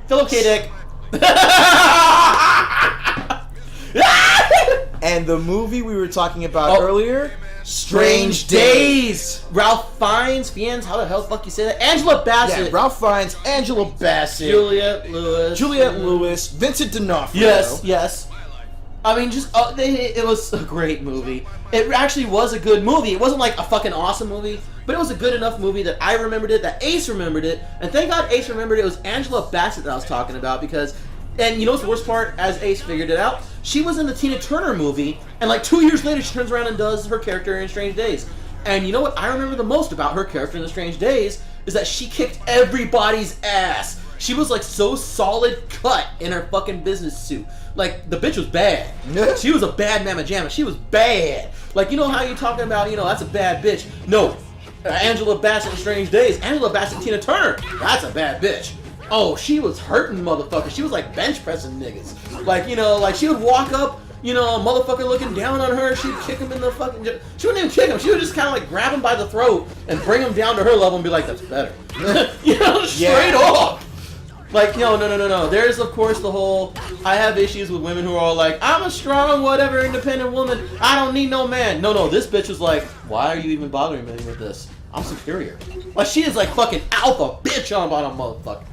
Philip K. Dick. And the movie we were talking about earlier, Strange Days. Ralph Fiennes, how the hell the fuck you say that? Angela Bassett. Yeah, Ralph Fiennes, Angela Bassett, Juliette Lewis, Vincent D'Onofrio. Yes. I mean, it was a great movie. It actually was a good movie. It wasn't like a fucking awesome movie, but it was a good enough movie that I remembered it, that Ace remembered it, and thank God Ace remembered it. It was Angela Bassett that I was talking about because, and you know what's the worst part? As Ace figured it out, she was in the Tina Turner movie, and like 2 years later, she turns around and does her character in Strange Days. And you know what I remember the most about her character in The Strange Days is that she kicked everybody's ass. She was like so solid cut in her fucking business suit. Like, the bitch was bad. She was a bad mamma jamma. She was bad. Like, you know how you're talking about, that's a bad bitch. No. Angela Bassett in Strange Days. Angela Bassett and Tina Turner. That's a bad bitch. Oh, she was hurting motherfuckers. She was like bench pressing niggas. Like, like she would walk up, a motherfucker looking down on her. She'd kick him in the fucking... She wouldn't even kick him. She would just kind of like grab him by the throat and bring him down to her level and be like, that's better. Straight off. Like, no. There's, of course, the whole, I have issues with women who are all like, I'm a strong, whatever, independent woman. I don't need no man. No, this bitch was like, why are you even bothering me with this? I'm superior. Like, she is like fucking alpha bitch on bottom motherfucker.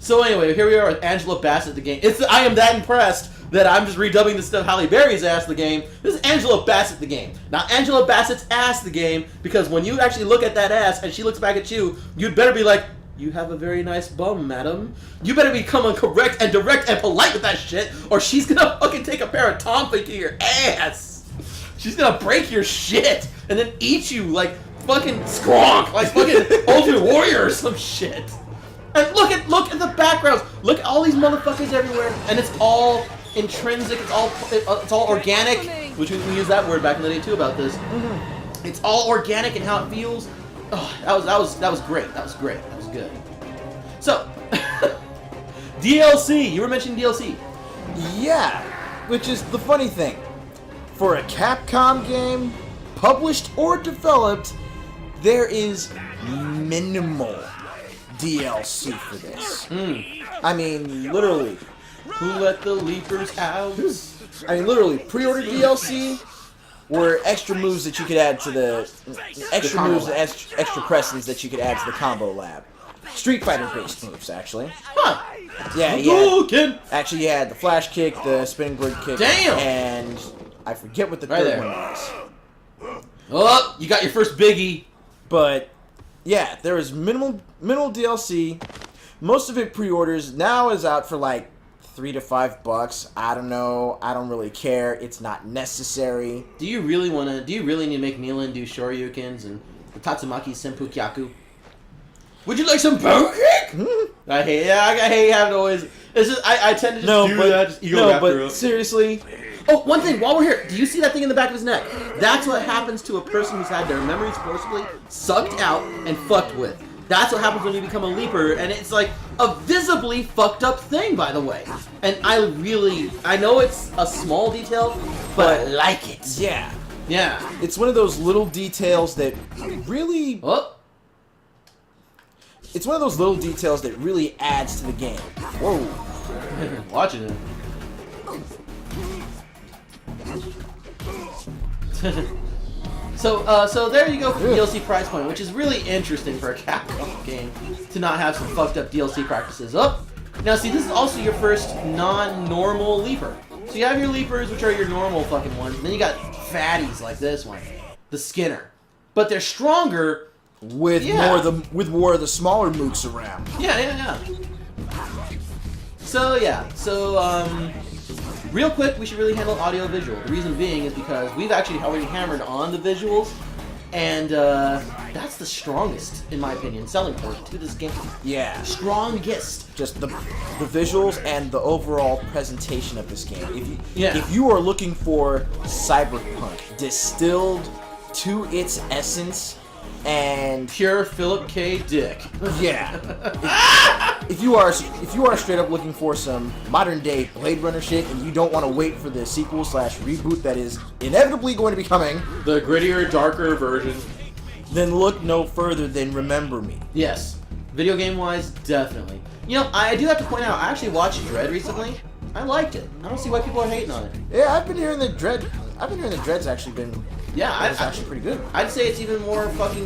So anyway, here we are with Angela Bassett the game. I am that impressed that I'm just redubbing the stuff Halle Berry's ass the game. This is Angela Bassett the game. Not Angela Bassett's ass the game, because when you actually look at that ass and she looks back at you, you'd better be like, you have a very nice bum, madam. You better become correct and direct and polite with that shit, or she's gonna fucking take a pair of Tonfa to your ass. She's gonna break your shit and then eat you like fucking Skronk, like fucking Ultimate Warrior or some shit. And look at the backgrounds. Look at all these motherfuckers everywhere, and it's all intrinsic. It's all organic, which we used that word back in the day too about this. Mm-hmm. It's all organic in how it feels. Oh, that was great. That was great. That was good. So, DLC. You were mentioning DLC. Yeah, which is the funny thing. For a Capcom game, published or developed, there is minimal DLC for this. I mean, literally. Who let the leapers out? I mean, literally, pre-order DLC were extra moves that you could add to the extra presents that you could add to the combo lab. Street Fighter based moves, actually. Huh. Yeah, actually, you had the flash kick, the spinning bird kick, and I forget what the third one was. Oh, you got your first biggie. But yeah, there was minimal DLC. Most of it pre-orders. Now is out for like $3 to $5. I don't know. I don't really care. It's not necessary. Do you really need to make Milan do shoryukens and the Tatsumaki Senpu Kyaku? Would you like some bone kick? I hate having to always. It's just I tend to just do that. Just ego but seriously. Oh, one thing, while we're here, do you see that thing in the back of his neck? That's what happens to a person who's had their memories forcibly sucked out and fucked with. That's what happens when you become a leaper, and it's like a visibly fucked up thing, by the way. And I know it's a small detail, but I like it. Yeah. Yeah. It's one of those little details that really... Oh. It's one of those little details that really adds to the game. Whoa. Watching it. So there you go for the DLC price point, which is really interesting for a Capcom game to not have some fucked up DLC practices. Oh, now see, this is also your first non-normal leaper. So you have your leapers, which are your normal fucking ones, and then you got fatties like this one, the Skinner. But they're stronger with more of the smaller mooks around. Yeah. So real quick, we should really handle audio-visual. The reason being is because we've actually already hammered on the visuals, and that's the strongest, in my opinion, selling point to this game. Yeah. Strongest. Just the visuals and the overall presentation of this game. If you are looking for cyberpunk distilled to its essence and pure Philip K. Dick. Yeah. If you are straight up looking for some modern day Blade Runner shit and you don't want to wait for the sequel / reboot that is inevitably going to be coming, the grittier, darker version, then look no further than Remember Me. Yes. Video game-wise, definitely. You know, I do have to point out, I actually watched Dread recently. I liked it. I don't see why people are hating on it. Yeah, I've been hearing that Dread's actually been. Yeah, it's actually pretty good. I'd say it's even more fucking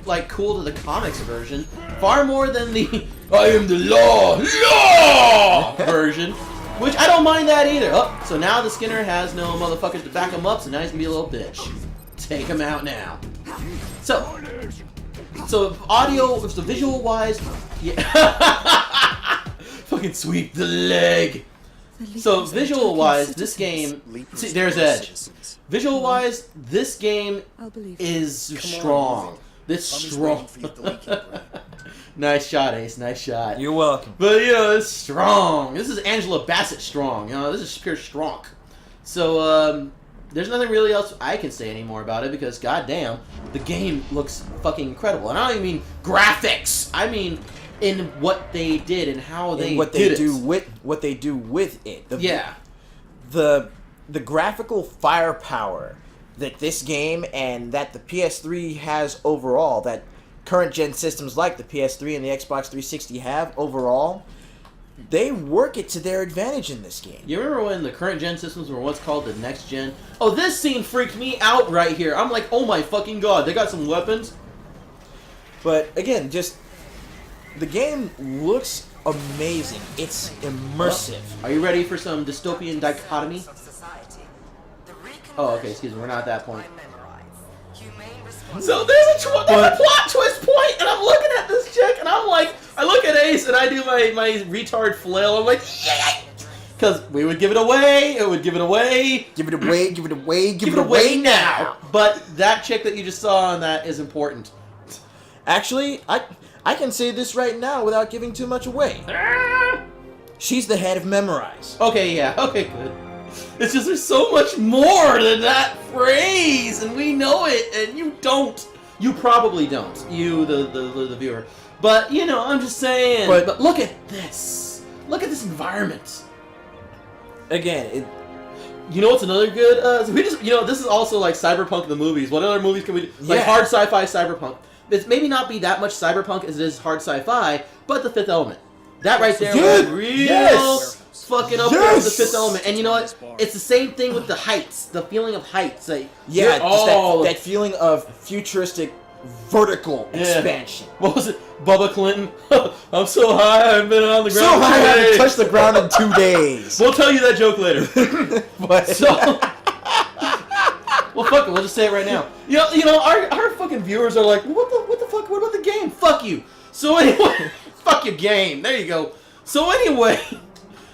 like cool to the comics version, far more than the I am the law version, which I don't mind that either. Oh, so now the Skinner has no motherfuckers to back him up, so now he's gonna be a little bitch. Take him out now. So audio, so visual wise, yeah. Fucking sweep the leg. So visual wise, this game, see, there's Edge. Visual wise, this game is strong. This strong. Nice shot, Ace. Nice shot. You're welcome. But you know, it's strong. This is Angela Bassett strong. You know, this is pure strong. So there's nothing really else I can say anymore about it because goddamn, the game looks fucking incredible. And I don't even mean graphics. I mean in what they did and how they what they do with it. The graphical firepower that this game and that the PS3 has overall, that current gen systems like the PS3 and the Xbox 360 have overall, they work it to their advantage in this game. You remember when the current gen systems were what's called the next gen? Oh, this scene freaked me out right here. I'm like, oh my fucking god, they got some weapons. But again, just the game looks amazing. It's immersive. Are you ready for some dystopian dichotomy? Oh, okay, excuse me, we're not at that point. So there's a plot twist point, and I'm looking at this chick, and I'm like, I look at Ace, and I do my retard flail. I'm like, yeah! Because we would give it away, it would give it away. Give it away, give it away, give it away now. But that chick that you just saw on that is important. Actually, I can say this right now without giving too much away. She's the head of Memorize. Okay, yeah, okay, good. It's just there's so much more than that phrase, and we know it, and you don't. You probably don't. You, the viewer. But, you know, I'm just saying. But look at this. Look at this environment. Again, you know what's another good? We just, you know, this is also like Cyberpunk the movies. What other movies can we do? Like hard sci-fi Cyberpunk. It's maybe not be that much Cyberpunk as it is hard sci-fi, but The Fifth Element. That right there was real fucking up there with The Fifth Element. And you know what? It's the same thing with the heights, the feeling of heights. Like, yeah, that feeling of futuristic vertical expansion. What was it? Bubba Clinton? I'm so high, I've been on the ground. So high, I haven't touched the ground in 2 days. We'll tell you that joke later. Well, fuck it. We'll just say it right now. You know, our fucking viewers are like, what the fuck? What about the game? Fuck you. So anyway, fuck your game. There you go. So anyway,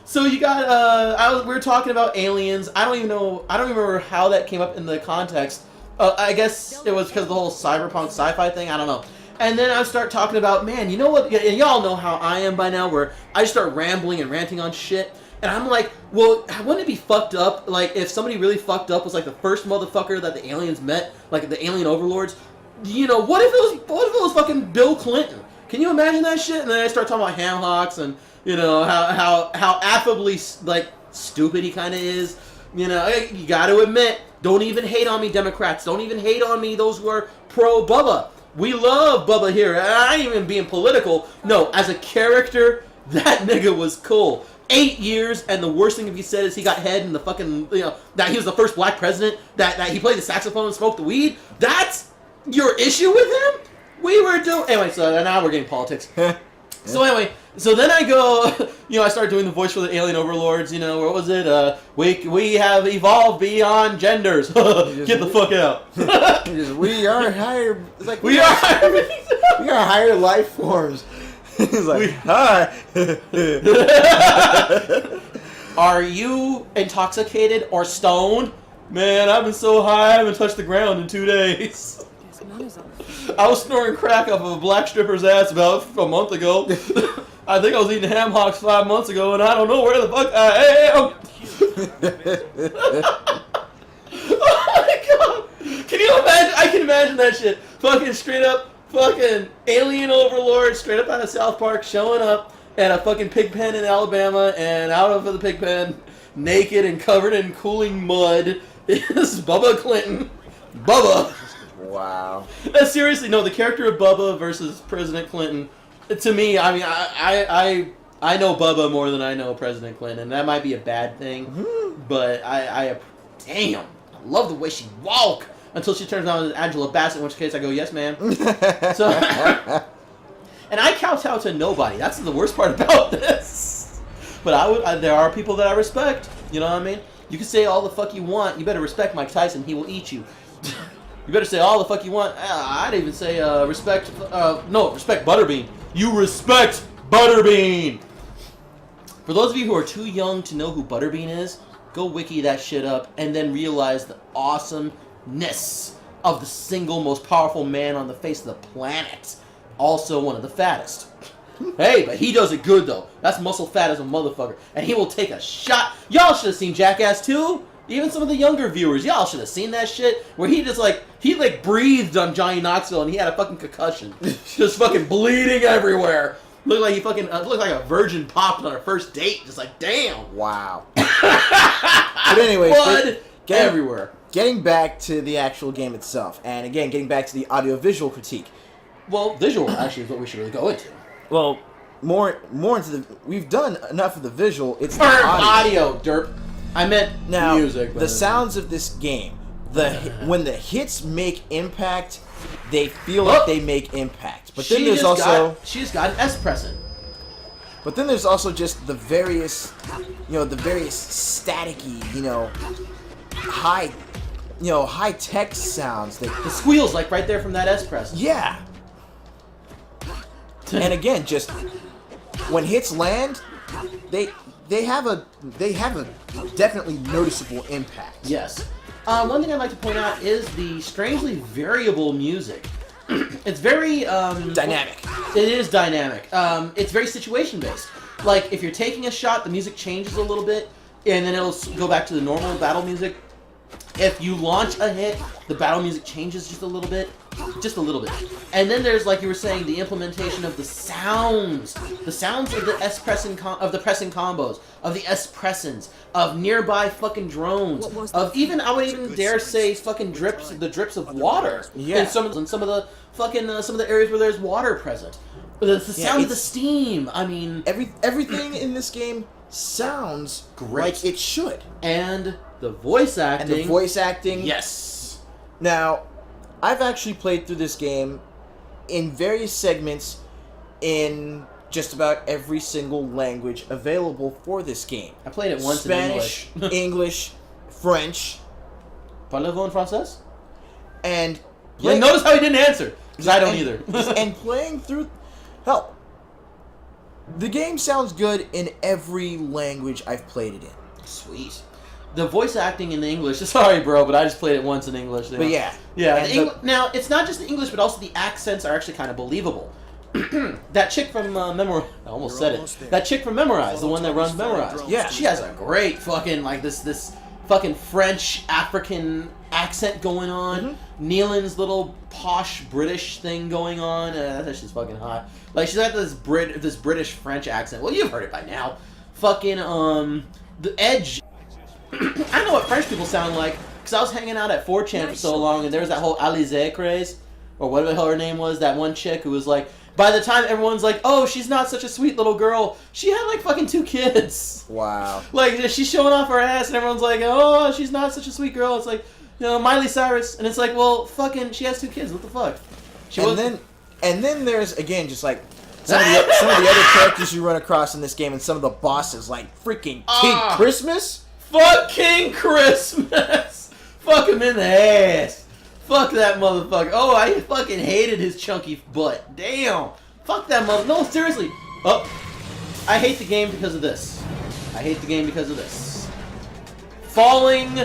so you got we were talking about aliens. I don't even remember how that came up in the context. I guess it was because of the whole cyberpunk sci-fi thing. I don't know. And then I start talking about, man, you know what? And y'all know how I am by now, where I just start rambling and ranting on shit. And I'm like, well, wouldn't it be fucked up, like, if somebody really fucked up was, like, the first motherfucker that the aliens met, like, the alien overlords? You know, what if it was fucking Bill Clinton? Can you imagine that shit? And then I start talking about ham hocks and, you know, how affably, like, stupid he kind of is. You know, you got to admit, don't even hate on me, Democrats. Don't even hate on me, those who are pro-Bubba. We love Bubba here. I ain't even being political. No, as a character, that nigga was cool. 8 years, and the worst thing he said is he got head in the fucking, you know, that he was the first black president, that he played the saxophone and smoked the weed. That's your issue with him? We were doing... Anyway, so now we're getting politics. So anyway, so then I go, you know, I start doing the voice for the alien overlords, you know, what was it? We have evolved beyond genders. Get the fuck out. We are higher... It's like, we are higher life forms. He's like, hi. Are you intoxicated or stoned? Man, I've been so high I haven't touched the ground in 2 days. I was snoring crack off of a black stripper's ass about a month ago. I think I was eating ham hocks 5 months ago, and I don't know where the fuck I am. Oh my god! Can you imagine? I can imagine that shit. Fucking straight up. Fucking alien overlord straight up out of South Park showing up at a fucking pig pen in Alabama, and out of the pig pen, naked and covered in cooling mud, is Bubba Clinton. Bubba. Wow. Seriously, no, the character of Bubba versus President Clinton. To me, I mean, I know Bubba more than I know President Clinton, and that might be a bad thing, but damn, I love the way she walk until she turns on Angela Bassett, in which case I go, yes, ma'am. So, and I kowtow to nobody. That's the worst part about this. But there are people that I respect. You know what I mean? You can say all the fuck you want. You better respect Mike Tyson. He will eat you. You better say all the fuck you want. I'd even say respect Butterbean. You respect Butterbean. For those of you who are too young to know who Butterbean is, go wiki that shit up and then realize the awesomeness of the single most powerful man on the face of the planet. Also one of the fattest. Hey, but he does it good though. That's muscle fat as a motherfucker. And he will take a shot. Y'all should have seen Jackass 2. Even some of the younger viewers, y'all should have seen that shit. Where he breathed on Johnny Knoxville and he had a fucking concussion. Just fucking bleeding everywhere. Looked like he fucking looked like a virgin popped on a first date. Just like, damn. Wow. But anyways, blood everywhere. Getting back to the actual game itself, and again, getting back to the audiovisual critique. Well, visual actually is what we should really go into. Well, more into the. We've done enough of the visual. It's the audio, derp. I meant now, music. The sounds of this game, when the hits make impact, they feel like they make impact. But then there's also she's got an S-pressing. But then there's also just the various staticky, high tech sounds that the squeals like right there from that S-press. Yeah. And again, just when hits land, they have a definitely noticeable impact. Yes. One thing I'd like to point out is the strangely variable music. It's very dynamic. It is dynamic. It's very situation based. Like if you're taking a shot, the music changes a little bit, and then it'll go back to the normal battle music. If you launch a hit, the battle music changes just a little bit. And then there's, like you were saying, the implementation of the sounds of the pressing combos, of the S-pressins, of nearby fucking drones, of even, I would even dare say, fucking drips of water. Yeah. In some of the areas where there's water present. The sound of the steam. I mean, everything in this game sounds great, like it should. And the voice acting. Yes. Now, I've actually played through this game in various segments in just about every single language available for this game. I played it once Spanish, in English. English, French. Parlez-vous en français? And notice how he didn't answer, because I don't either. And playing through... Hell, the game sounds good in every language I've played it in. Sweet. The voice acting in the English, sorry bro, but I just played it once in English. But yeah. Now, it's not just the English, but also the accents are actually kind of believable. That chick from I almost said it. That chick from Memorize, the one that runs Memorize. Yeah. She has a great fucking, like, this fucking French, African accent going on. Nealon's little posh British thing going on. That's just fucking hot. Like, she's got this British French accent. Well, you've heard it by now. Fucking, the Edge. I know what French people sound like, because I was hanging out at 4chan for so long, and there was that whole Alizé craze, or whatever the hell her name was, that one chick who was like, by the time everyone's like, oh, she's not such a sweet little girl, she had like fucking 2 kids. Wow. Like, she's showing off her ass, and everyone's like, oh, she's not such a sweet girl. It's like, Miley Cyrus, and it's like, well, fucking, she has 2 kids, what the fuck? And then there's, again, just like, some of the other characters you run across in this game, and some of the bosses, like freaking King Christmas. Fuck King Christmas! Fuck him in the ass! Fuck that motherfucker. Oh, I fucking hated his chunky butt. Damn! Fuck that mother... No, seriously. Oh. I hate the game because of this. Falling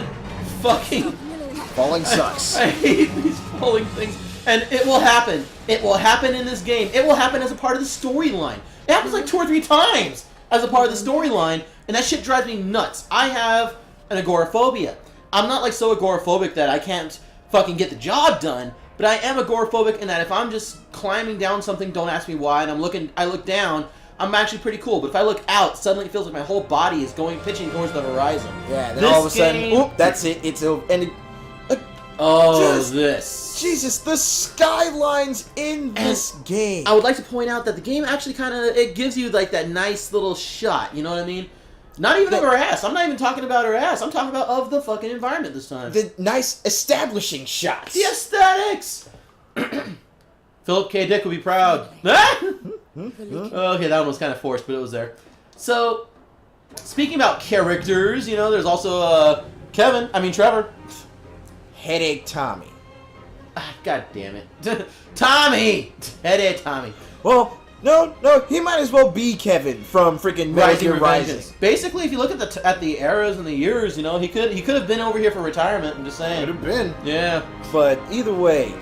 sucks. I hate these falling things. And it will happen. It will happen in this game. It will happen as a part of the storyline. It happens like 2 or 3 times as a part of the storyline. And that shit drives me nuts. I have an agoraphobia. I'm not like so agoraphobic that I can't fucking get the job done, but I am agoraphobic in that if I'm just climbing down something, don't ask me why, and I look down, I'm actually pretty cool. But if I look out, suddenly it feels like my whole body is pitching towards the horizon. Yeah, then all of a sudden, that's it. It's over. And Oh, Jesus, the skylines in this game. I would like to point out that the game actually kind of, it gives you like that nice little shot, you know what I mean? Not even of her ass. I'm not even talking about her ass. I'm talking about of the fucking environment this time. The nice establishing shots. The aesthetics! Philip K. Dick would be proud. Okay, that one was kind of forced, but it was there. So, speaking about characters, you know, there's also Trevor. Headache Tommy. God damn it. Tommy! Headache Tommy. Well, no, he might as well be Kevin from freaking Metal Gear Rising. Basically, if you look at the eras and the years, you know, he could have been over here for retirement. I'm just saying. Could have been. Yeah. But either way,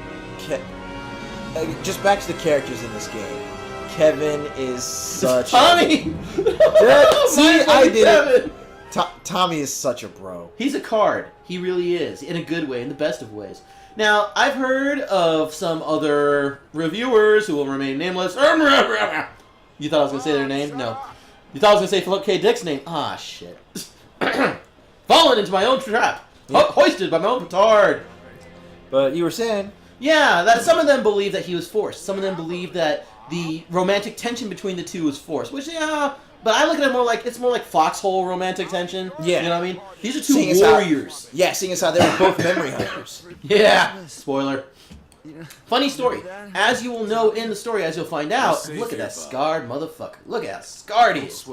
just back to the characters in this game. Kevin is such Tommy! I did it. Tommy is such a bro. He's a card. He really is. In a good way, in the best of ways. Now, I've heard of some other reviewers who will remain nameless. You thought I was going to say their name? No. You thought I was going to say Philip K. Dick's name? Ah, shit. Fallen into my own trap. Yep. Hoisted by my own petard. But you were saying... Yeah, that some of them believe that he was forced. Some of them believe that the romantic tension between the two was forced. Which, yeah... But I look at it more like, it's more like foxhole romantic tension. Yeah. You know what I mean? These are two warriors. Seeing as how they were both memory hunters. Yeah. Spoiler. Funny story. As you will know in the story, as you'll find out, look at that scarred motherfucker. Look at how scarred he is.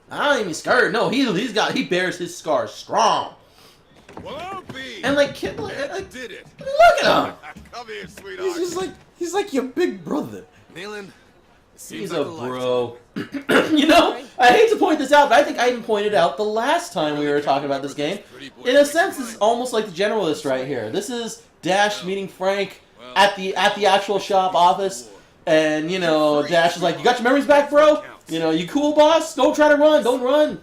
I don't even scarred. No, he bears his scars strong. And like, did it. Look at him. Come here, sweetheart. He's like your big brother. Nealon. He's a bro. You know, I hate to point this out, but I think I even pointed out the last time we were talking about this game. In a sense, this is almost like the Generalist right here. This is Dash meeting Frank at the actual shop office, and you know, Dash is like, "You got your memories back, bro? You know, you cool, boss? Don't try to run. Don't run."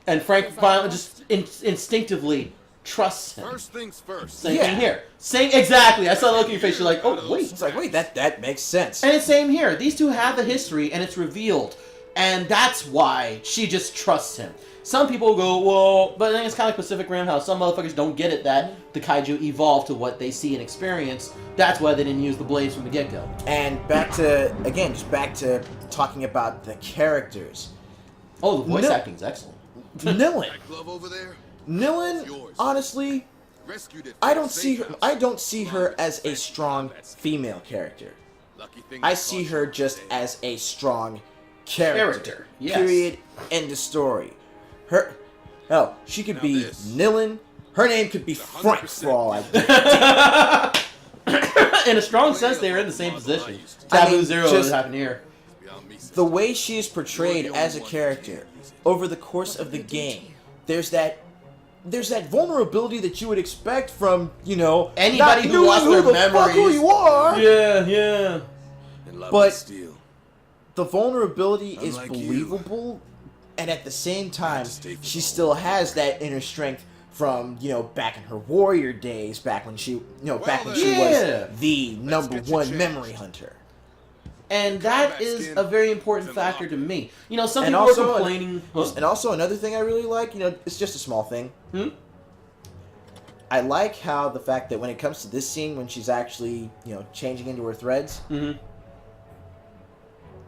And Frank finally just instinctively trusts him. First things first. Same thing here. Exactly. I saw the look in your face. You're like, oh, wait. It's like, wait, that makes sense. And it's same here. These two have a history, and it's revealed. And that's why she just trusts him. Some people go, well, but I think it's kind of like Pacific Rim, how some motherfuckers don't get it that the kaiju evolved to what they see and experience. That's why they didn't use the blades from the get-go. And back to talking about the characters. Oh, the voice acting's excellent. Nilan. Over there? Nilan, honestly, I don't see her as a strong female character. I see her just as a strong character. Yes. Period. End of story. She could be Nilan. Her name could be Frank for all I know. In a strong sense, they are in the same position. Taboo Zero is happening here. The way she is portrayed as a character over the course of the game, there's that vulnerability that you would expect from, you know, anybody who lost their memories. Who you are. Yeah. But the vulnerability is believable, and at the same time, she still has that inner strength from, you know, back in her warrior days, back when she was the #1 memory hunter. And that is a very important factor to me. You know, some people are complaining. And also another thing I really like, you know, it's just a small thing. I like how the fact that when it comes to this scene, when she's actually, you know, changing into her threads,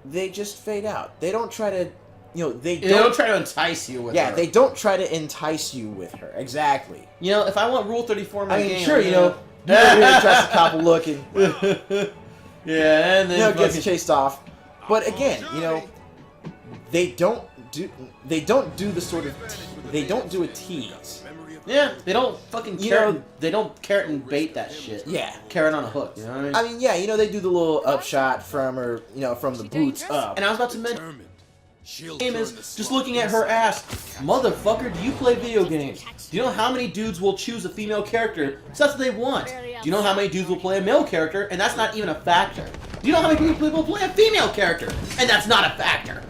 they just fade out. They don't try to, you know, they don't try to entice you with her. Yeah, they don't try to entice you with her. Exactly. You know, if I want Rule 34 in my game, sure, you know, you really tries to cop a look and yeah, and then gets chased off. But again, you know, they don't do the sort of they don't do a tease. Yeah, they don't fucking carrot. They don't carrot and bait that shit. Yeah, carrot on a hook. You know what I mean? Yeah, you know, they do the little upshot from her, you know, from the boots up. And I was about to mention, game is just looking at her ass. Motherfucker, do you play video games? Do you know how many dudes will choose a female character? So that's what they want. Do you know how many dudes will play a male character? And that's not even a factor. Do you know how many people will play a female character? And that's not a factor.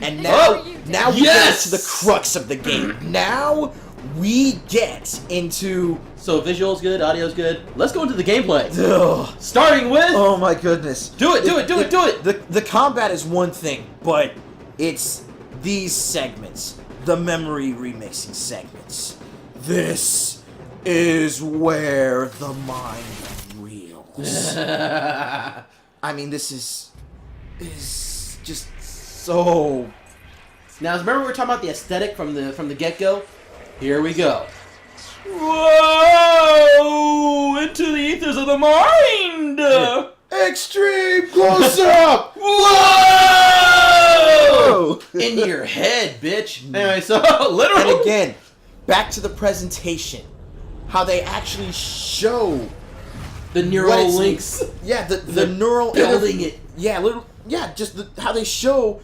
And now we get to the crux of the game. Now we get into... So visual's good, audio's good. Let's go into the gameplay. Ugh. Starting with... Oh my goodness. Do it! The combat is one thing, but it's these segments. The memory remixing segments. This is where the mind reels. I mean, this is just so. Now, remember we were talking about the aesthetic from the get-go? Here we go. Whoa! Into the ethers of the mind! Extreme close-up! Whoa! In your head, bitch. Anyway, so, literally. And again, back to the presentation. How they actually show the neural links. Yeah, the neural building it. Yeah, just how they show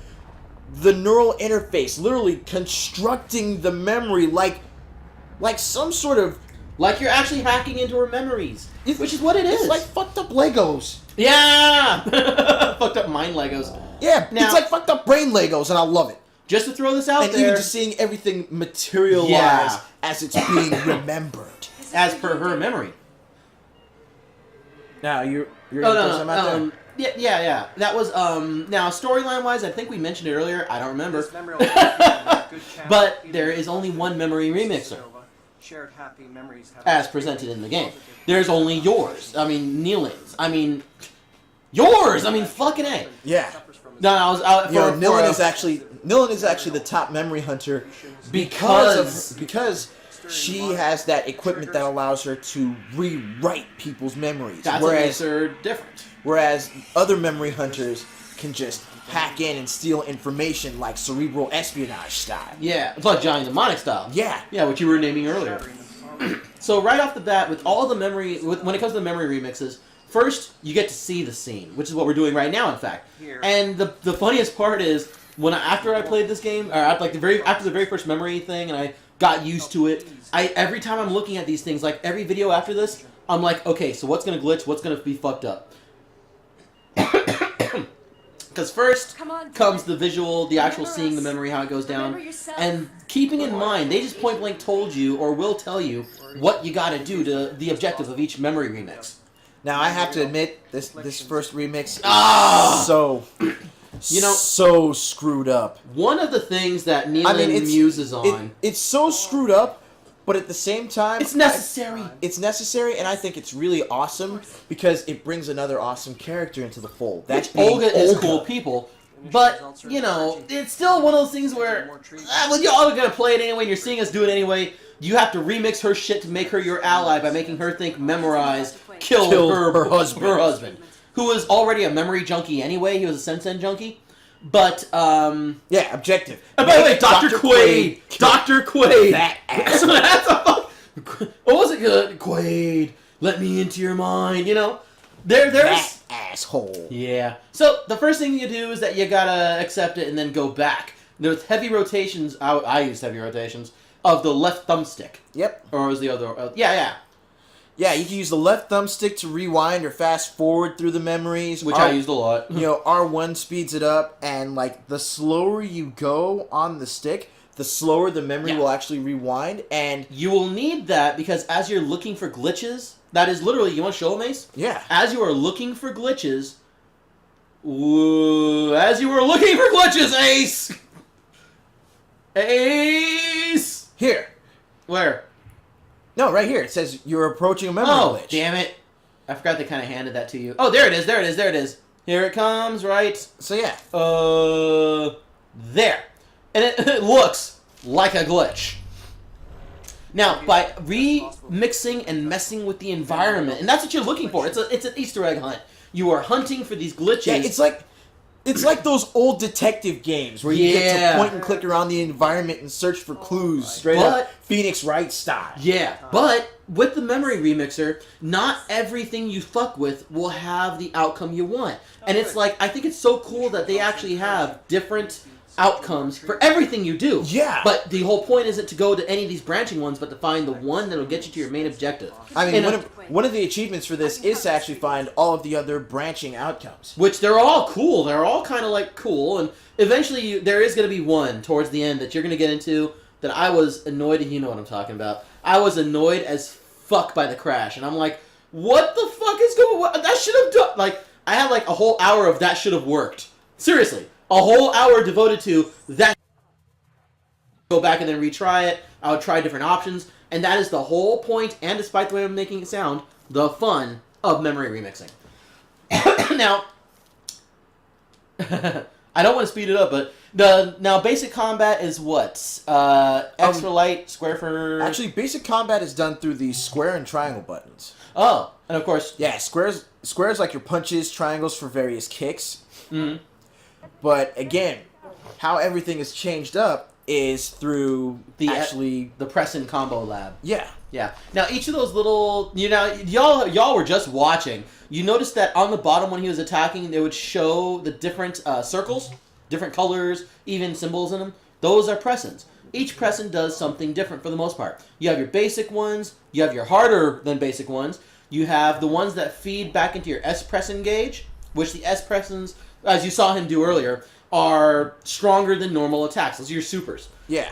the neural interface, literally constructing the memory like some sort of... Like you're actually hacking into her memories, which is what it is. It's like fucked up Legos. Yeah! Fucked up mind Legos. Yeah, now, it's like fucked up brain Legos, and I love it. Just to throw this out and there... even just seeing everything materialize as it's being remembered. As per her memory. Now, you're no. Yeah. That was, now, storyline-wise, I think we mentioned it earlier. I don't remember. But there is only one memory remixer. Shared happy memories as presented in the game. There's only yours. I mean, Nealon's. I mean, yours! I mean, fucking A. Yeah. No, I was out for... Nilin is actually the top memory hunter because she has that equipment that allows her to rewrite people's memories. That's what makes her different. Whereas other memory hunters can just hack in and steal information like cerebral espionage style. Yeah, it's like Johnny Mnemonic style. Yeah. Yeah, what you were naming earlier. So right off the bat, with all the memory, when it comes to the memory remixes, first you get to see the scene, which is what we're doing right now, in fact. And the funniest part is after I played this game, or after the very first memory thing, and I got used to it. Every time I'm looking at these things, like every video after this, I'm like, okay, so what's gonna glitch? What's gonna be fucked up? Because first comes the visual, the actual seeing the memory, how it goes down, and keeping in mind, they just point blank told you, or will tell you, what you gotta do to the objective of each memory remix. Now, I have to admit, this first remix is so screwed up. One of the things that Nealon muses on... It's so screwed up, but at the same time... It's necessary. It's necessary, and I think it's really awesome, because it brings another awesome character into the fold. That's Olga is cool people, but, you know, it's still one of those things where... well, you're all gonna play it anyway, and you're seeing us do it anyway. You have to remix her shit to make her your ally by making her think memorize, kill her husband. Who was already a memory junkie anyway. He was a Sensen junkie. But, yeah, objective. And by the way, Dr. Quaid! Dr. Quaid! That ass. That's a fuck... What was it good? Quaid, let me into your mind, you know? There's... That asshole. Yeah. So, the first thing you do is that you gotta accept it and then go back. There's heavy rotations, I use heavy rotations, of the left thumbstick. Yep. Or was the other... yeah. Yeah, you can use the left thumbstick to rewind or fast forward through the memories. Which I used a lot. You know, R1 speeds it up, and, like, the slower you go on the stick, the slower the memory will actually rewind, and... You will need that, because as you're looking for glitches, that is literally... You want to show them, Ace? Yeah. As you are looking for glitches... Ooh, as you were looking for glitches, Ace! Ace! Here. Where? No, right here. It says you're approaching a memory glitch. Oh, damn it. I forgot they kind of handed that to you. Oh, there it is. Here it comes, right? So, yeah. There. And it looks like a glitch. Now, by remixing and messing with the environment, and that's what you're looking for. It's an Easter egg hunt. You are hunting for these glitches. Yeah, it's like those old detective games where you get to point and click around the environment and search for clues straight up Phoenix Wright style. Yeah, but with the memory remixer, not everything you fuck with will have the outcome you want. And it's like, I think it's so cool that they actually have different outcomes for everything you do. Yeah. But the whole point isn't to go to any of these branching ones, but to find the one that'll get you to your main objective. I mean, one of the achievements for this is to actually find all of the other branching outcomes. Which they're all cool. They're all kind of like cool. And eventually there is going to be one towards the end that you're going to get into that I was annoyed, and you know what I'm talking about. I was annoyed as fuck by the crash. And I'm like, what the fuck is going on? That should have done... Like, I had like a whole hour of that should have worked. Seriously. A whole hour devoted to that. Go back and then retry it. I would try different options. And that is the whole point, and despite the way I'm making it sound, the fun of memory remixing. Now, I don't want to speed it up, but now basic combat is what? X for light, square for... Actually, basic combat is done through the square and triangle buttons. Oh, and of course... Yeah, squares like your punches, triangles for various kicks. Mm-hmm. But again, how everything is changed up is through the press and combo lab. Yeah. Yeah. Now each of those little, y'all were just watching. You noticed that on the bottom when he was attacking, they would show the different circles, different colors, even symbols in them. Those are pressins. Each pressin does something different for the most part. You have your basic ones. You have your harder than basic ones. You have the ones that feed back into your S pressin gauge, which the S pressins, as you saw him do earlier, are stronger than normal attacks. Those are your supers. Yeah.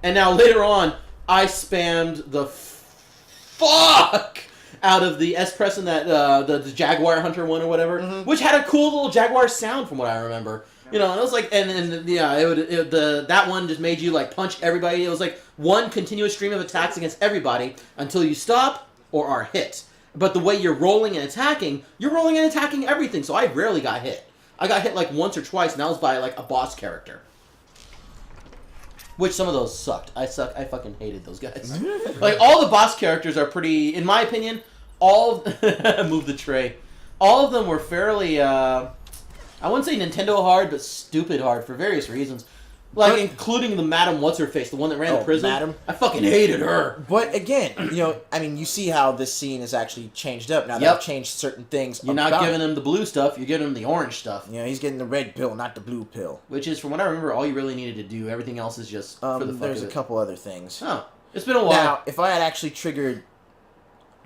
And now later on, I spammed the fuck out of the S Pressin that the Jaguar Hunter one or whatever, which had a cool little Jaguar sound from what I remember. You know, and it was like, and yeah, that one just made you like punch everybody. It was like one continuous stream of attacks against everybody until you stop or are hit. But the way you're rolling and attacking everything. So I rarely got hit. I got hit like once or twice, and that was by like a boss character. Which some of those sucked. I fucking hated those guys. Like all the boss characters are pretty, in my opinion. Move the tray. All of them were fairly. I wouldn't say Nintendo hard, but stupid hard for various reasons. Like including the Madam What's Her Face, the one that ran the prison. Madam. I fucking hated her. But again, you see how this scene is actually changed up now. They've changed certain things. You're not giving him the blue stuff. You're giving him the orange stuff. He's getting the red pill, not the blue pill. Which is, from what I remember, all you really needed to do. Everything else is just for the fuck There's of a it. couple other things. Oh, it's been a while. Now, if I had actually triggered...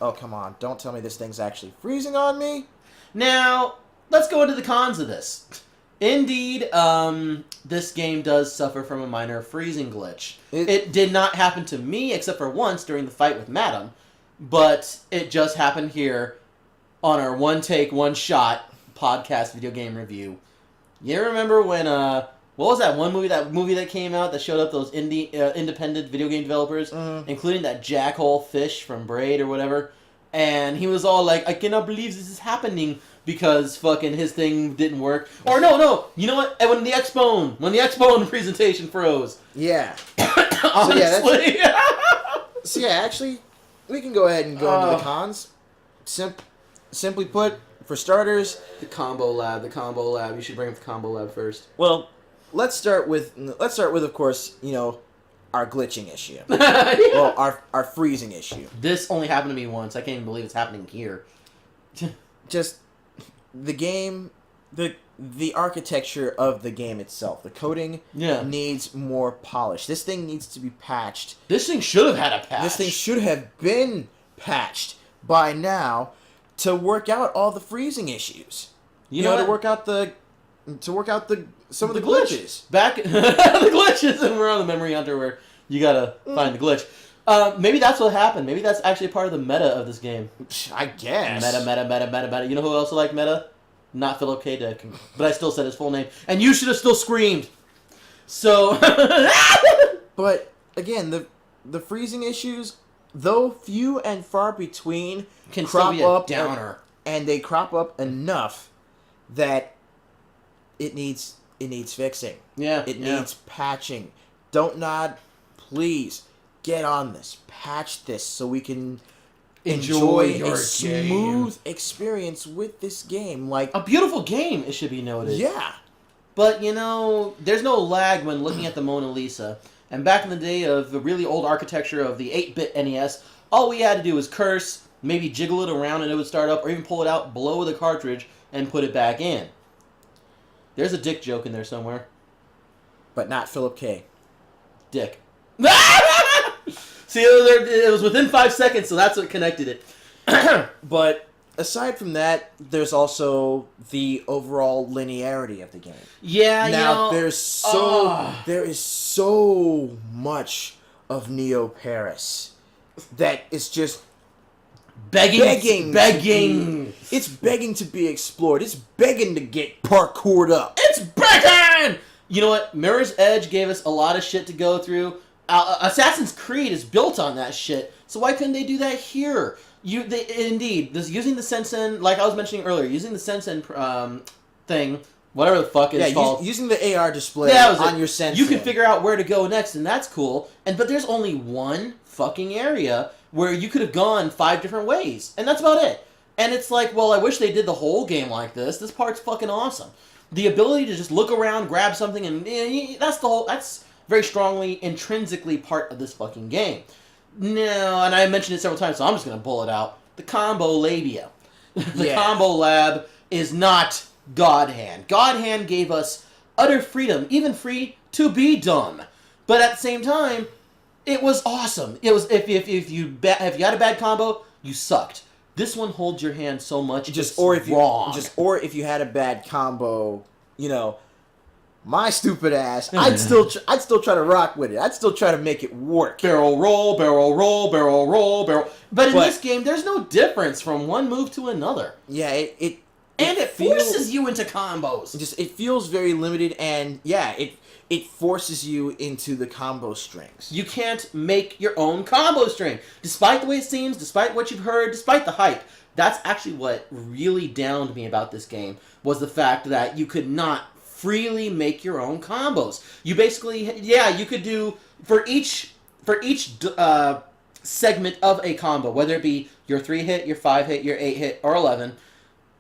Oh, come on. Don't tell me this thing's actually freezing on me. Now, let's go into the cons of this. Indeed, this game does suffer from a minor freezing glitch. It did not happen to me, except for once during the fight with Madam, but it just happened here on our one-take, one-shot podcast video game review. You remember when, what was that one movie, that came out that showed up those independent video game developers, including that jackhole fish from Braid or whatever, and he was all like, I cannot believe this is happening, because fucking his thing didn't work. Or no, you know what? When the Xbone presentation froze. Yeah. Honestly. So yeah, actually, we can go ahead and go into the cons. Simply put, for starters, The combo lab. You should bring up the combo lab first. Well, let's start with of course, our glitching issue. Yeah. Well, our freezing issue. This only happened to me once. I can't even believe it's happening here. Just the game, the architecture of the game itself, the coding needs more polish. This thing needs to be patched. This thing should have had a patch. This thing should have been patched by now to work out all the freezing issues. You know, to work out some of the glitches. The glitches, and we're on the memory hunter where you gotta find the glitch. Maybe that's what happened. Maybe that's actually part of the meta of this game. I guess. Meta. You know who else liked meta? Not Philip K. Dick. But I still said his full name. And you should have still screamed. So... But, again, the freezing issues, though few and far between, can crop still be a up downer. And they crop up enough that it needs fixing. Yeah. It needs patching. Don't nod, please. Get on this. Patch this so we can enjoy your a smooth experience with this game. Like a beautiful game, it should be noted. Yeah. But, there's no lag when looking at the Mona Lisa. And back in the day of the really old architecture of the 8-bit NES, all we had to do was curse, maybe jiggle it around and it would start up, or even pull it out, blow the cartridge, and put it back in. There's a dick joke in there somewhere. But not Philip K. Dick. See, it was within 5 seconds, so that's what connected it. But aside from that, there's also the overall linearity of the game. Yeah, now there is so much of Neo Paris that is just begging. It's begging to be explored. It's begging to get parkoured up. It's begging. You know what? Mirror's Edge gave us a lot of shit to go through. Assassin's Creed is built on that shit. So why couldn't they do that here? Indeed, using the Sensen, like I was mentioning earlier, using the Sensen thing, whatever the fuck it's called. Using the AR display on your Sensen. You can figure out where to go next, and that's cool. But there's only one fucking area where you could have gone 5 different ways, and that's about it. And it's like, well, I wish they did the whole game like this. This part's fucking awesome. The ability to just look around, grab something, and that's very strongly, intrinsically part of this fucking game. No, and I mentioned it several times, so I'm just going to pull it out. The combo labia. The combo lab is not God Hand. God Hand gave us utter freedom, even free to be dumb. But at the same time, it was awesome. It was if you had a bad combo, you sucked. This one holds your hand so much, or if you had a bad combo, you know, my stupid ass, I'd still try to rock with it. I'd still try to make it work. Barrel roll, barrel roll, barrel roll, barrel. But in this game, there's no difference from one move to another. Yeah, it forces you into combos. It feels very limited, and yeah, it forces you into the combo strings. You can't make your own combo string, despite the way it seems, despite what you've heard, despite the hype. That's actually what really downed me about this game, was the fact that you could not freely make your own combos. You basically, you could do for each segment of a combo, whether it be your 3-hit, your 5-hit, your 8-hit, or 11,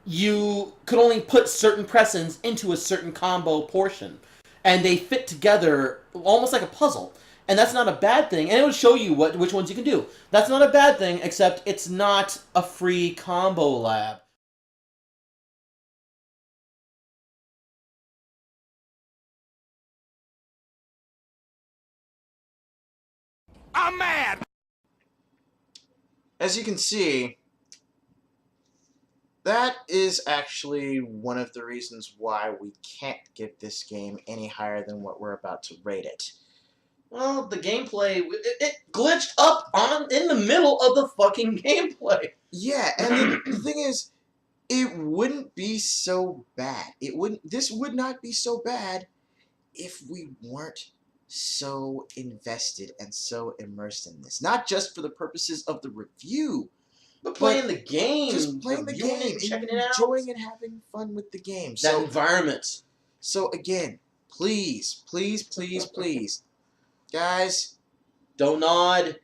you could only put certain pressings into a certain combo portion, and they fit together almost like a puzzle. And that's not a bad thing, and it would show you which ones you can do. That's not a bad thing, except it's not a free combo lab. I'm mad! As you can see, that is actually one of the reasons why we can't give this game any higher than what we're about to rate it. Well, the gameplay, it glitched up in the middle of the fucking gameplay. Yeah, and the thing is, it wouldn't be so bad. This would not be so bad if we weren't so invested and so immersed in this. Not just for the purposes of the review, but playing the game. Just playing the game, checking it out. Enjoying and having fun with the game. That environment. So again, please, please, please, please, guys, don't nod.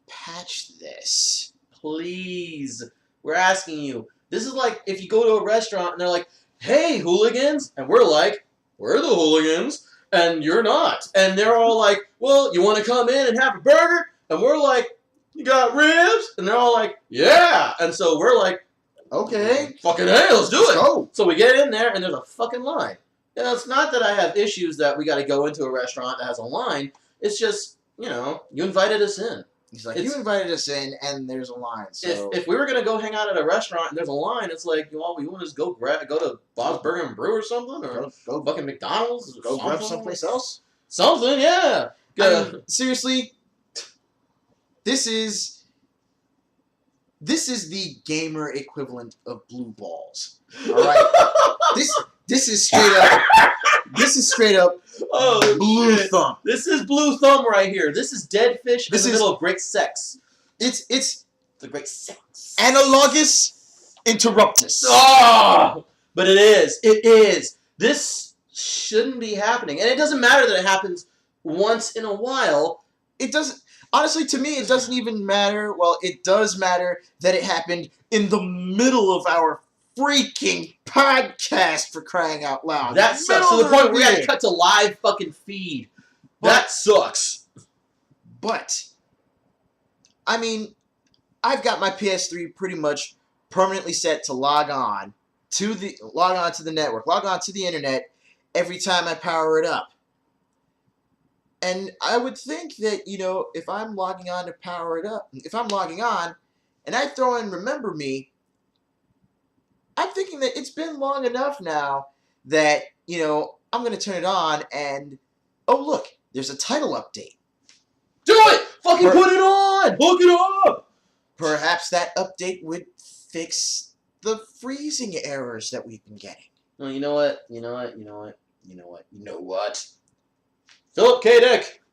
Patch this. Please. We're asking you. This is like if you go to a restaurant and they're like, hey, hooligans, and we're like, we're the hooligans. And you're not. And they're all like, well, you want to come in and have a burger? And we're like, you got ribs? And they're all like, yeah. And so we're like, okay, fucking hey, let's do it. Go. So we get in there and there's a fucking line. You know, it's not that I have issues that we got to go into a restaurant that has a line. It's just, you know, you invited us in. He's like, you invited us in, and there's a line. So if we were gonna go hang out at a restaurant and there's a line, it's like, you want to just go to Bob's Burger and Brew or something, or go fucking McDonald's, or go grab someplace else. Something, yeah. I mean, seriously, this is the gamer equivalent of blue balls. All right, this is straight up. This is straight up blue thumb. This is blue thumb right here. This is dead fish in the middle of great sex. It's the great sex. Analogus interruptus. Oh! But it is. It is. This shouldn't be happening. And it doesn't matter that it happens once in a while. It doesn't. Honestly, to me, it doesn't even matter. Well, it does matter that it happened in the middle of our freaking podcast, for crying out loud. That sucks. To the point where we had to cut to live fucking feed. That sucks. But, I mean, I've got my PS3 pretty much permanently set to log on to the network, log on to the internet every time I power it up. And I would think that, you know, if I'm logging on to power it up, if I'm logging on and I throw in Remember Me, I'm thinking that it's been long enough now that, you know, I'm going to turn it on and, oh, look, there's a title update. Do it! Fucking put it on! Hook it up! Perhaps that update would fix the freezing errors that we've been getting. Well, you know what? Philip K. Dick,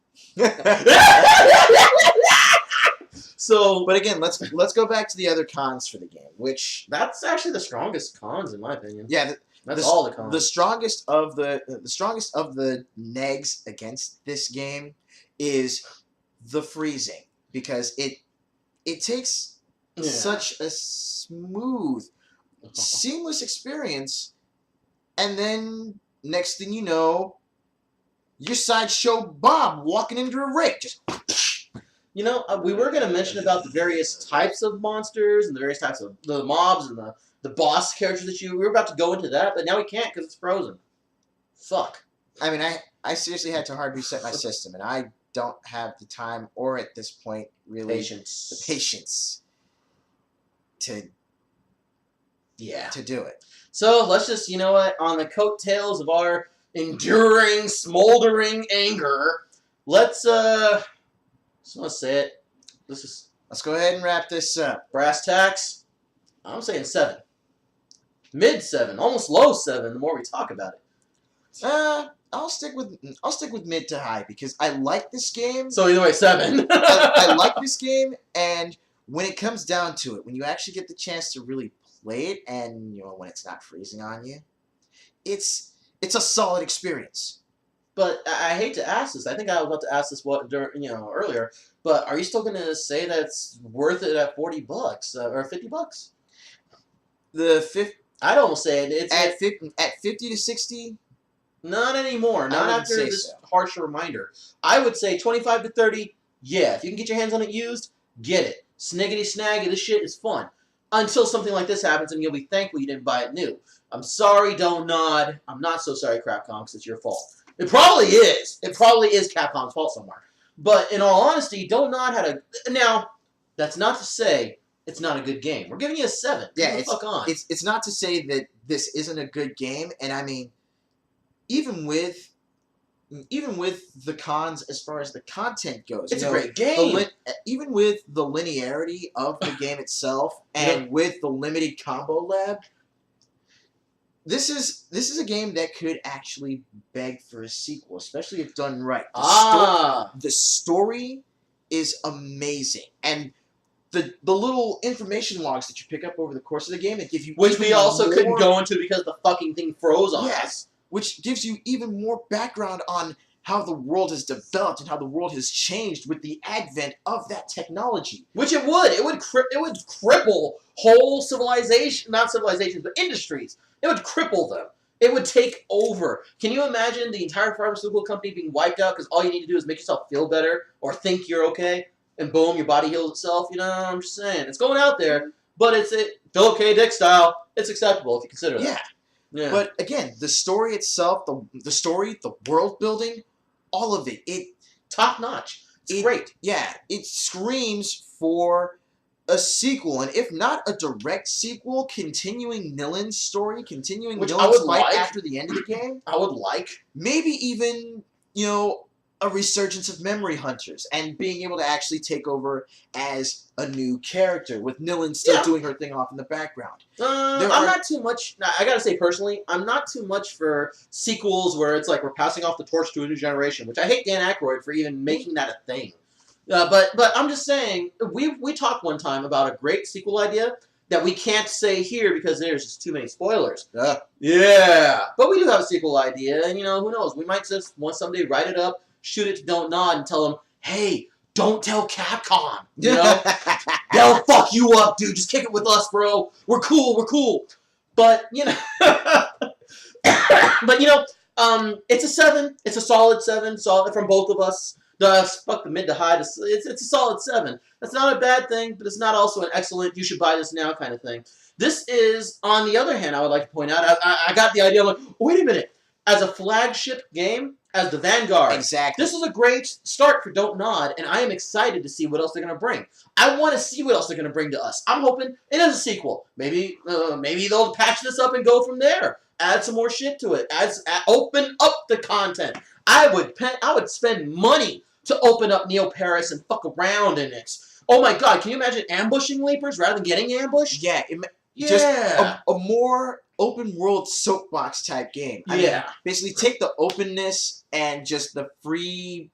So, But again, let's go back to the other cons for the game, which that's actually the strongest cons in my opinion. yeah, That's all the cons. the strongest of the negs against this game is the freezing, because it takes such a smooth, seamless experience, and then next thing you know, your sideshow Bob walking into a rig, just. You know, we were going to mention about the various types of monsters and the various types of the mobs and the boss characters that we were about to go into that, but now we can't because it's frozen. Fuck. I mean, I seriously had to hard reset my system, and I don't have the time or at this point really the patience to do it. So let's just, you know what, on the coattails of our enduring, smoldering anger, let's just want to say it. Let's go ahead and wrap this up. Brass tacks. I'm saying 7. Mid 7, almost low 7. The more we talk about it. I'll stick with mid to high, because I like this game. So either way, 7. I like this game, and when it comes down to it, when you actually get the chance to really play it, and you know when it's not freezing on you, it's a solid experience. But I hate to ask this. I think I was about to ask this earlier. But are you still going to say that it's worth it at $40 or $50? I'd almost say it's at 50 to 60. Not anymore. Not after this harsh reminder. I would say 25 to 30. Yeah, if you can get your hands on it used, get it. Sniggity snaggy. This shit is fun. Until something like this happens, and you'll be thankful you didn't buy it new. I'm sorry, Don't Nod. I'm not so sorry, Capcom, because it's your fault. It probably is. It probably is Capcom's fault somewhere. But in all honesty, Don't Nod had a... Now, that's not to say it's not a good game. We're giving you a 7. Yeah, it's not to say that this isn't a good game, and I mean, even with the cons as far as the content goes, it's a great game. Even with the linearity of the game itself, and with the limited combo lab, this is a game that could actually beg for a sequel, especially if done right. The story is amazing, and the little information logs that you pick up over the course of the game that give you, which we also couldn't go into because the fucking thing froze on us. Which gives you even more background on how the world has developed and how the world has changed with the advent of that technology. Which it would cripple whole not civilizations, but industries. It would cripple them. It would take over. Can you imagine the entire pharmaceutical company being wiped out because all you need to do is make yourself feel better or think you're okay, and boom, your body heals itself? You know, I'm just saying. It's going out there, but it's Philip K. Dick style. It's acceptable if you consider that. Yeah. But again, the story itself, the story, the world building, all of it, top notch. It's great. Yeah, it screams for a sequel, and if not a direct sequel, continuing Nillen's story, continuing Nillen's life after the end of the game. I would like. Maybe even, a resurgence of Memory Hunters, and being able to actually take over as a new character, with Nillen still doing her thing off in the background. I'm not too much... I gotta say, personally, I'm not too much for sequels where it's like we're passing off the torch to a new generation, which I hate Dan Aykroyd for even making that a thing. But I'm just saying, we talked one time about a great sequel idea that we can't say here because there's just too many spoilers. Yeah. But we do have a sequel idea, and who knows? We might just someday write it up, shoot it to Don't Nod, and tell them, hey, don't tell Capcom. They'll fuck you up, dude. Just kick it with us, bro. We're cool. But, it's a 7. It's a solid 7, solid from both of us. Fuck the mid to high. It's a solid 7. That's not a bad thing, but it's not also an excellent, you should buy this now kind of thing. This is, on the other hand, I would like to point out, I got the idea, I'm like, wait a minute. As a flagship game, as the Vanguard, exactly, this is a great start for Don't Nod, and I am excited to see what else they're going to bring. I want to see what else they're going to bring to us. I'm hoping it is a sequel. Maybe they'll patch this up and go from there. Add some more shit to it. Open up the content. I would spend money to open up Neo Paris and fuck around in it. Oh my god, can you imagine ambushing Leapers rather than getting ambushed? Yeah. Just a more open world soapbox type game. I mean, basically take the openness and just the free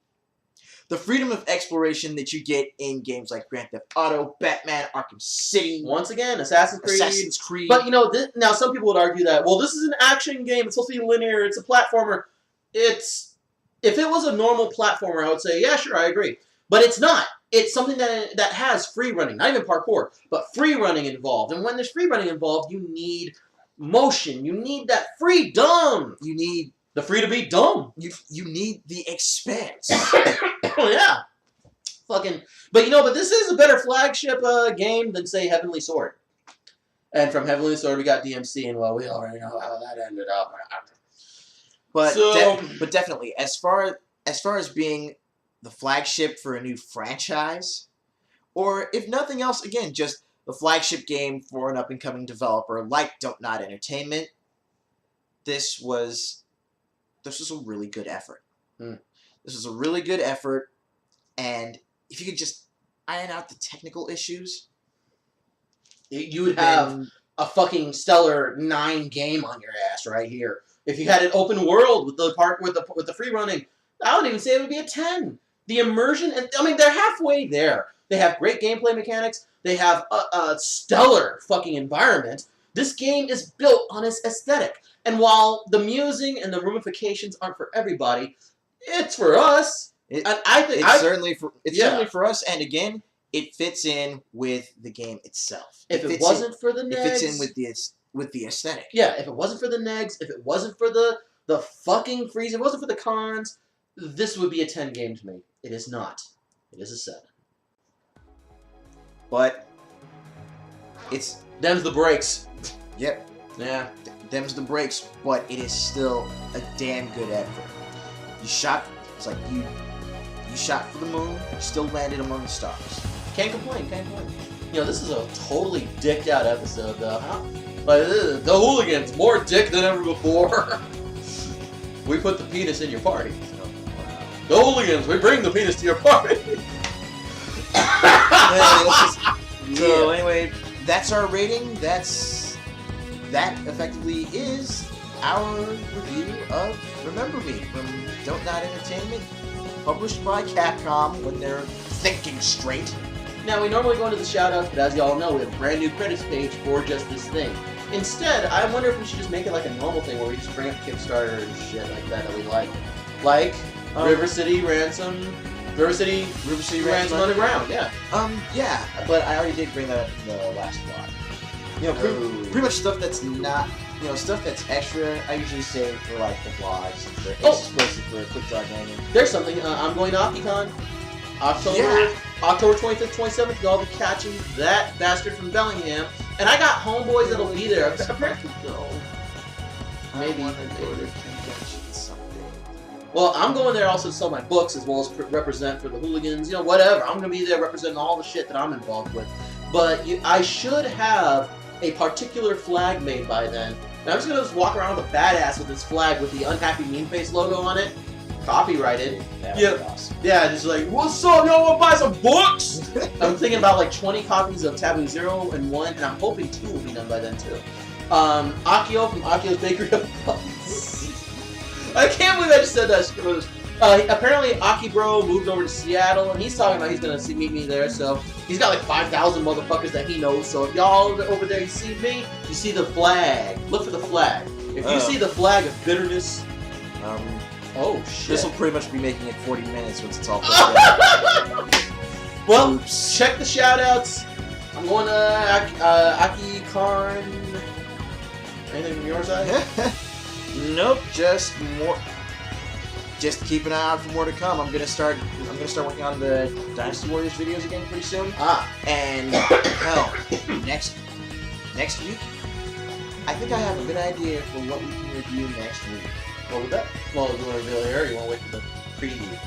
the freedom of exploration that you get in games like Grand Theft Auto, Batman, Arkham City, Once again, Assassin's Creed. But now some people would argue that this is an action game. It's supposed to be linear. It's a platformer. If it was a normal platformer, I would say yeah, sure, I agree. But it's not. It's something that has free running, not even parkour, but free running involved. And when there's free running involved, you need motion. You need that freedom. You need the free to be dumb. You need the expanse. Yeah. But this is a better flagship game than say Heavenly Sword. And from Heavenly Sword we got DMC, and we already know how that ended up. But but definitely, as far as being the flagship for a new franchise, or if nothing else, again, just the flagship game for an up-and-coming developer like Don't Not Entertainment, this was a really good effort. This was a really good effort, and if you could just iron out the technical issues, you would have a fucking stellar 9 game on your ass right here. If you had an open world with the free running, I would even say it would be a 10. The immersion, and they're halfway there. They have great gameplay mechanics. They have a stellar fucking environment. This game is built on its aesthetic. And while the musing and the ramifications aren't for everybody, it's for us. It's certainly for us. And again, it fits in with the game itself. If it wasn't for the negs, it fits in with the aesthetic. Yeah, if it wasn't for the negs, if it wasn't for the fucking freeze, if it wasn't for the cons, this would be a 10 game to me. It is not. It is a 7. But them's the breaks. Yep. Yeah. Them's the breaks, but it is still a damn good effort. You shot for the moon, you still landed among the stars. Can't complain. This is a totally dicked out episode though, huh? The Hooliganz, more dick than ever before. We put the penis in your party. The Hooliganz, we bring the penis to your party. So anyway, that's our rating. That effectively is our review of Remember Me from Don't Not Entertainment, published by Capcom when they're thinking straight. Now, we normally go into the shoutouts, but as y'all know, we have a brand new credits page for just this thing. Instead, I wonder if we should just make it like a normal thing where we just bring up Kickstarter and shit like that we like. Like River City Ransom Underground, yeah. Yeah, but I already did bring that up in the last vlog. Pretty much stuff that's not, stuff that's extra, I usually save for like the vlogs and for exclusive for Quick Draw Gaming. There's something, I'm going to OptiCon, October 25th, 27th, y'all be catching that bastard from Bellingham, and I got homeboys that'll be there. Maybe even go to convention someday. Well, I'm going there also to sell my books as well as represent for the Hooliganz, whatever. I'm going to be there representing all the shit that I'm involved with. But I should have a particular flag made by then. And I'm just going to walk around with a badass with this flag with the unhappy meme face logo on it. Copyrighted. Awesome. Yeah, just like, what's up, y'all want to buy some books? I'm thinking about like 20 copies of Taboo 0 and 1, and I'm hoping 2 will be done by then too. Akio from Akio's Bakery of Puns. I can't believe I just said that. Apparently, Aki Bro moved over to Seattle, and he's talking about he's going to meet me there, so he's got like 5,000 motherfuckers that he knows, so if y'all over there, you see me, you see the flag. Look for the flag. If you see the flag of bitterness, oh shit. This will pretty much be making it 40 minutes once it's all put together. Well, check the shoutouts. I'm going to Aki Karn. Anything from your side? Nope, just more. Just keep an eye out for more to come. I'm gonna start working on the Dynasty Warriors videos again pretty soon. And hell, next week, I think I have a good idea for what we can review next week. What would that? Well, you want to reveal it here, or you want to wait for the preview?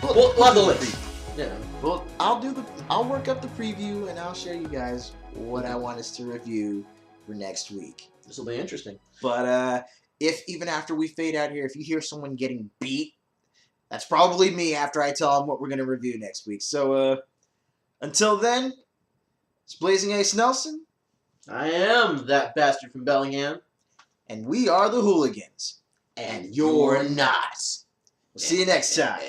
We'll have the list. Yeah. Well, I'll work up the preview and I'll show you guys what I want us to review for next week. This will be interesting. But if even after we fade out here, if you hear someone getting beat, that's probably me after I tell them what we're gonna review next week. So until then, it's Blazing Ace Nelson. I am that bastard from Bellingham. And we are the Hooliganz. and you're not. We'll see you next time.